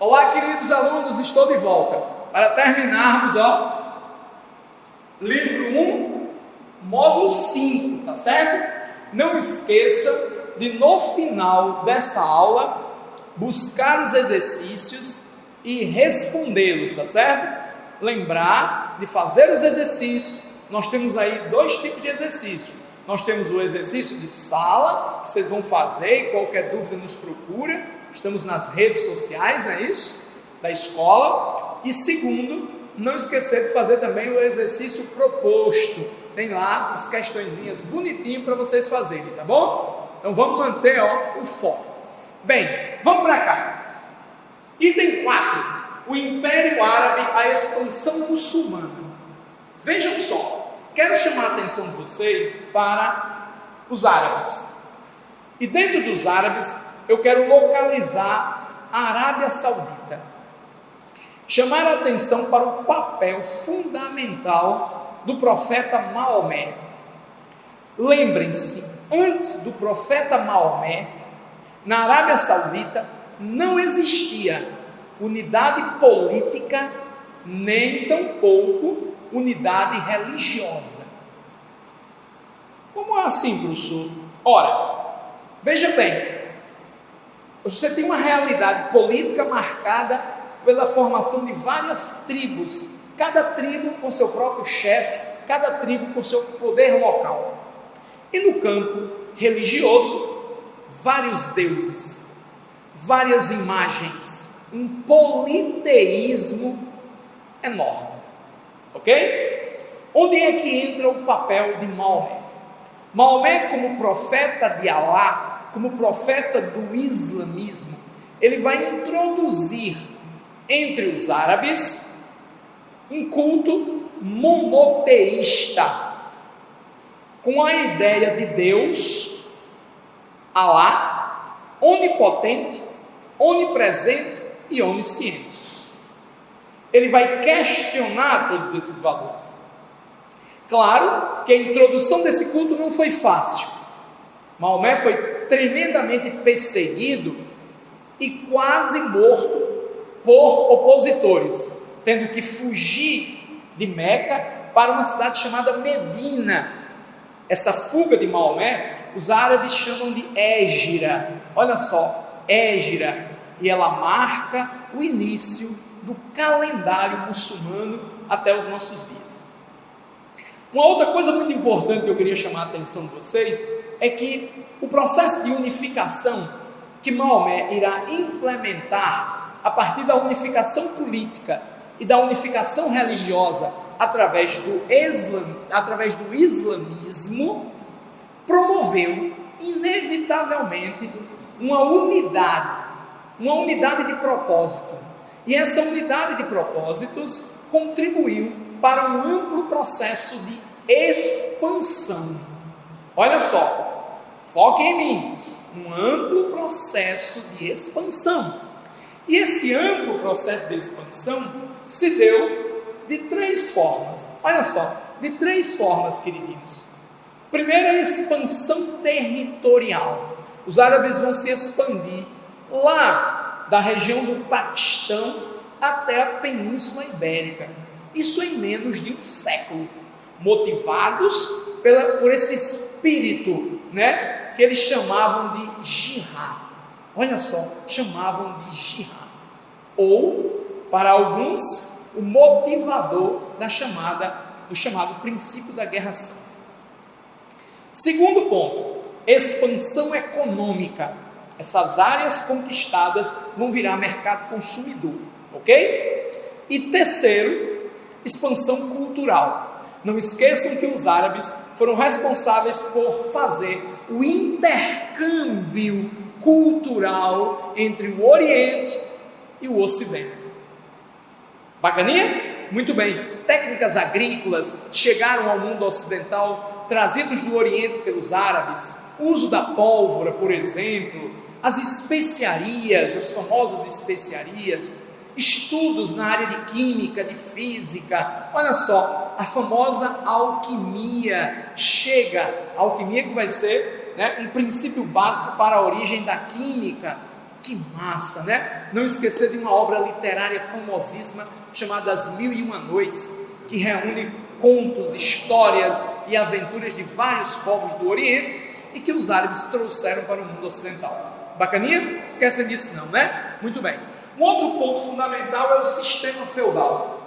Olá, queridos alunos, estou de volta para terminarmos, livro 1, módulo 5, tá certo? Não esqueçam de, no final dessa aula, buscar os exercícios e respondê-los, tá certo? Lembrar de fazer os exercícios. Nós temos aí 2 tipos de exercício. Nós temos o exercício de sala, que vocês vão fazer, e qualquer dúvida nos procura. Estamos nas redes sociais, não é isso? Da escola. E segundo, não esquecer de fazer também o exercício proposto. Tem lá as questõezinhas bonitinho para vocês fazerem, tá bom? Então vamos manter o foco. Bem, vamos para cá. Item 4. O Império Árabe, a expansão muçulmana. Vejam só, quero chamar a atenção de vocês para os árabes. E dentro dos árabes, eu quero localizar a Arábia Saudita. Chamar a atenção para o papel fundamental do profeta Maomé. Lembrem-se, antes do profeta Maomé, na Arábia Saudita não existia unidade política, nem tampouco unidade religiosa. Como assim, professor? Ora, veja bem, você tem uma realidade política marcada pela formação de várias tribos, cada tribo com seu próprio chefe, cada tribo com seu poder local. E no campo religioso, vários deuses, várias imagens, um politeísmo enorme. Ok? Onde é que entra o papel de Maomé? Maomé, como profeta de Alá, como profeta do islamismo, ele vai introduzir entre os árabes um culto monoteísta, com a ideia de Deus, Alá, onipotente, onipresente e onisciente. Ele vai questionar todos esses valores. Claro que a introdução desse culto não foi fácil. Maomé foi tremendamente perseguido e quase morto por opositores, tendo que fugir de Meca para uma cidade chamada Medina. Essa fuga de Maomé, os árabes chamam de Hégira. Olha só, Hégira. E ela marca o início do calendário muçulmano até os nossos dias. Uma outra coisa muito importante que eu queria chamar a atenção de vocês é que o processo de unificação que Maomé irá implementar a partir da unificação política e da unificação religiosa através do islamismo, promoveu inevitavelmente uma unidade de propósito. E essa unidade de propósitos contribuiu para um amplo processo de expansão. Olha só, foque em mim, um amplo processo de expansão. E esse amplo processo de expansão se deu de 3 formas. Olha só, de 3 formas, queridinhos. Primeiro, a expansão territorial. Os árabes vão se expandir lá da região do Paquistão até a Península Ibérica. Isso em menos de um século, motivados por esse espírito, que eles chamavam de jihad. Olha só, chamavam de jihad. Ou, para alguns, o motivador do chamado princípio da Guerra Santa. Segundo ponto, expansão econômica. Essas áreas conquistadas vão virar mercado consumidor, ok? E terceiro, expansão cultural. Não esqueçam que os árabes foram responsáveis por fazer o intercâmbio cultural entre o Oriente e o Ocidente. Bacaninha? Muito bem. Técnicas agrícolas chegaram ao mundo ocidental, trazidos do Oriente pelos árabes. O uso da pólvora, por exemplo, as especiarias, as famosas especiarias, estudos na área de química, de física. Olha só, a famosa alquimia chega, a alquimia que vai ser um princípio básico para a origem da química, Que massa, né? Não esquecer de uma obra literária famosíssima chamada As Mil e Uma Noites, que reúne contos, histórias e aventuras de vários povos do Oriente e que os árabes trouxeram para o mundo ocidental. Bacaninha? Esquecem disso não, né? Muito bem. Um outro ponto fundamental é o sistema feudal.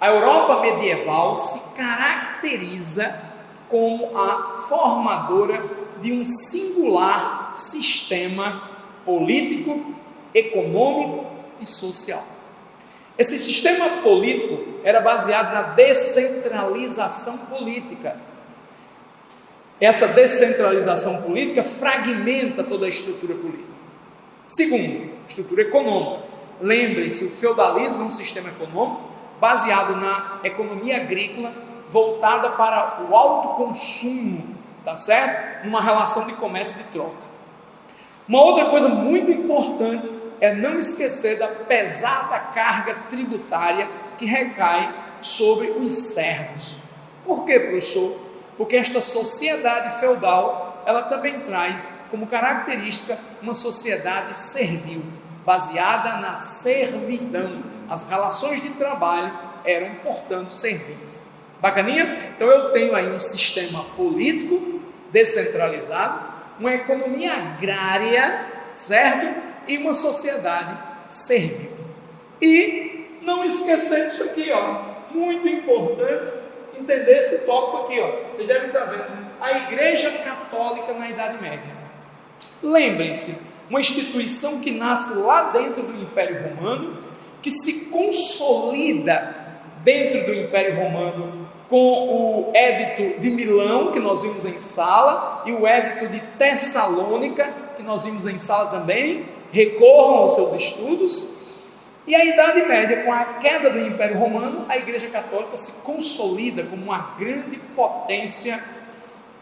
A Europa medieval se caracteriza como a formadora de um singular sistema político, econômico e social. Esse sistema político era baseado na descentralização política. Essa descentralização política fragmenta toda a estrutura política. Segundo, estrutura econômica. Lembrem-se, o feudalismo é um sistema econômico baseado na economia agrícola, voltada para o alto consumo, tá certo? Numa relação de comércio e de troca. Uma outra coisa muito importante é não esquecer da pesada carga tributária que recai sobre os servos. Por quê, professor? Porque esta sociedade feudal, ela também traz como característica uma sociedade servil, baseada na servidão. As relações de trabalho eram, portanto, servis. Bacaninha? Então eu tenho aí um sistema político descentralizado, uma economia agrária, certo? E uma sociedade servil. E não esquecer disso aqui, ó, muito importante entender esse tópico aqui, ó. Vocês devem estar vendo a Igreja Católica na Idade Média. Lembrem-se, uma instituição que nasce lá dentro do Império Romano, que se consolida dentro do Império Romano com o Édito de Milão, que nós vimos em sala, e o Édito de Tessalônica, que nós vimos em sala também. Recorram aos seus estudos. E a Idade Média, com a queda do Império Romano, a Igreja Católica se consolida como uma grande potência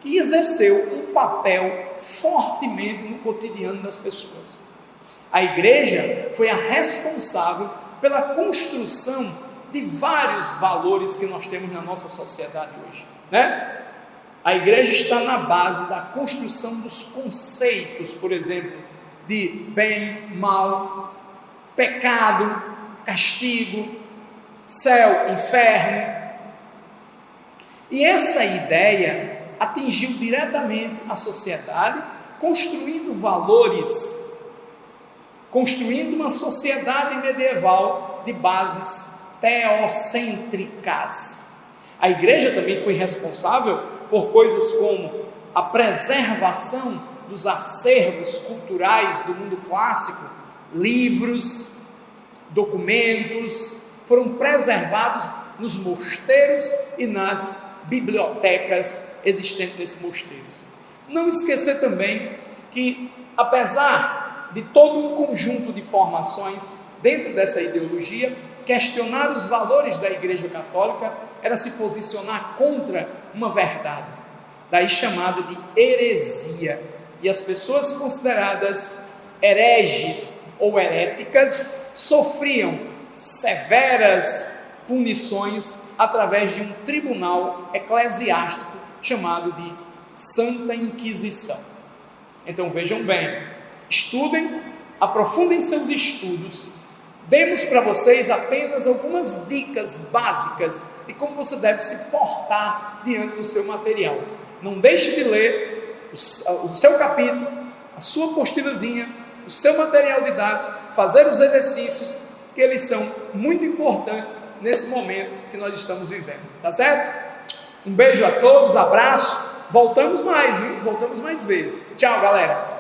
que exerceu um papel fortemente no cotidiano das pessoas. A Igreja foi a responsável pela construção de vários valores que nós temos na nossa sociedade hoje, né? A Igreja está na base da construção dos conceitos, por exemplo, de bem, mal, pecado, castigo, céu, inferno. E essa ideia atingiu diretamente a sociedade, construindo valores, construindo uma sociedade medieval de bases teocêntricas. A Igreja também foi responsável por coisas como a preservação dos acervos culturais do mundo clássico. Livros, documentos foram preservados nos mosteiros e nas bibliotecas existentes nesses mosteiros. Não esquecer também que, apesar de todo um conjunto de formações dentro dessa ideologia, questionar os valores da Igreja Católica era se posicionar contra uma verdade, daí chamada de heresia. E as pessoas consideradas hereges ou heréticas sofriam severas punições através de um tribunal eclesiástico chamado de Santa Inquisição. Então vejam bem, estudem, aprofundem seus estudos. Demos para vocês apenas algumas dicas básicas de como você deve se portar diante do seu material. Não deixe de ler o seu capítulo, a sua apostilazinha, o seu material didático, fazer os exercícios, que eles são muito importantes nesse momento que nós estamos vivendo, tá certo? Um beijo a todos, abraço, voltamos mais, viu? Voltamos mais vezes. Tchau, galera!